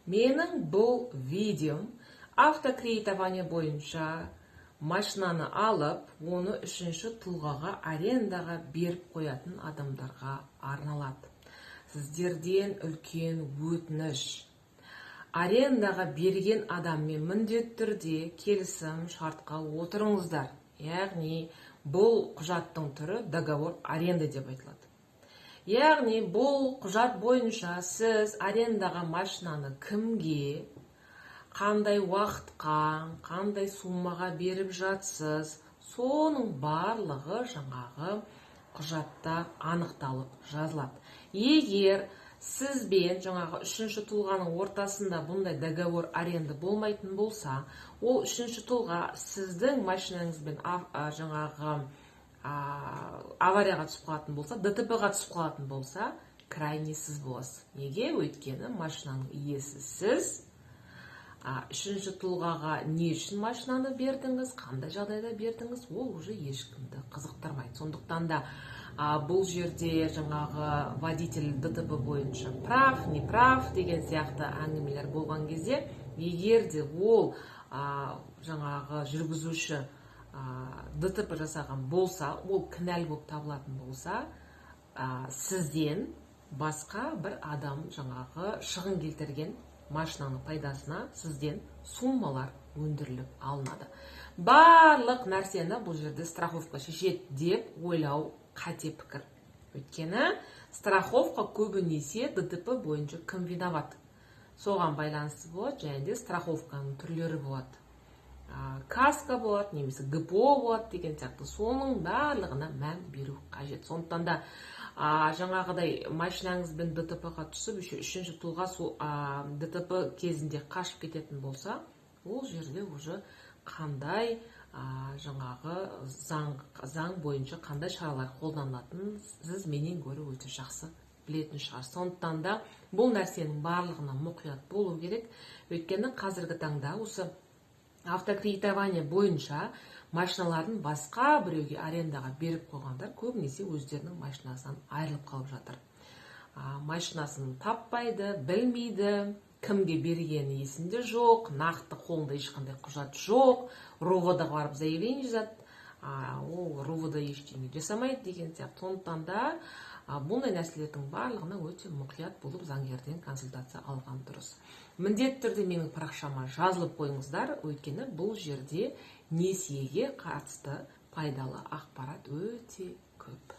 Менің бұл видеом автокредитование бойынша машинаны алып, оны үшінші тұлғаға арендаға беріп қоятын адамдарға арналады. Сіздерден үлкен өтініш. Арендаға берген адаммен міндетті түрде келісім шартқа отырыңыздар. Яғни бұл құжаттың түрі договор аренды деп айтылады. Яғни бұл құжат бойынша сіз арендаға машинаны кімге, қандай уақытқа, қандай суммаға беріп жатсыз, соның барлығы жаңағы құжатта анықталып жазылады. Егер сізбен жаңағы үшінші тұлғаның ортасында бұндай договор аренда болмайтын болса, ол үшінші тұлға сіздің машинаңызбен жаңағы аварияға түсіп қалатын болса, ДТП-ға түсіп қалатын болса, крайне сіз боласыз. Неге? Өйткені машинаның иесі сіз. Үшінші тұлғаға не үшін машинаны бердіңіз, қандай жағдайда бердіңіз, ол уже ешкімді қызықтырмайды. Сондықтан да бұл жерде жаңағы водитель ДТП бойынша прав, не прав деген сияқты әңгімелер болған кезде, егер де ол жаңағы жүргізуші ДТП жасаған болса, ол кінәлі болып табылатын болса, сізден басқа бір адам жаңағы шығын келтірген машинаның пайдасына сізден суммалар өндіріліп алынады. Барлық нәрсені бұл жерде страховка шешеді деп ойлау қате пікір. Өйткені страховка көбінесе ДТП бойынша кім виноват? Соған байланысты болады, және де страховканың түрлері болады. Каска болады, немесе ГПО болады деген сияқты. Соның барлығына мән беру қажет. Сондықтан да жаңағыдай машинаңызбен ДТП-ға түсіп, үшінші тұлға ДТП кезінде қашып кететін болса, ол жерде уже қандай жаңағы заң бойынша қандай шаралар қолданылатынын сіз менен гөрі өте жақсы білетін шығарсыз. Сондықтан да бұл нәрсенің барлығына мұқият болу керек. Өйткені қазіргі таңда осы автокредитование бойынша машиналарын басқа біреуге арендаға беріп қойғандар көбінесе өздерінің машинасынан айырылып қалып жатыр. Машинасын таппайды, білмейді, кімге бергені есінде жоқ, нақты қолында ешқандай құжат жоқ, РОВД-ға барып заявление жазады, ол РОВД ештеңе жасамайды деген сияқты. Сондықтан да бұндай нәрселердің барлығына өте мұқият болып заңгерден консультация алған дұрыс. Міндетті түрде менің парақшама жазылып қойыңыздар, өйткені бұл жерде несиеге қатысты пайдалы ақпарат өте көп.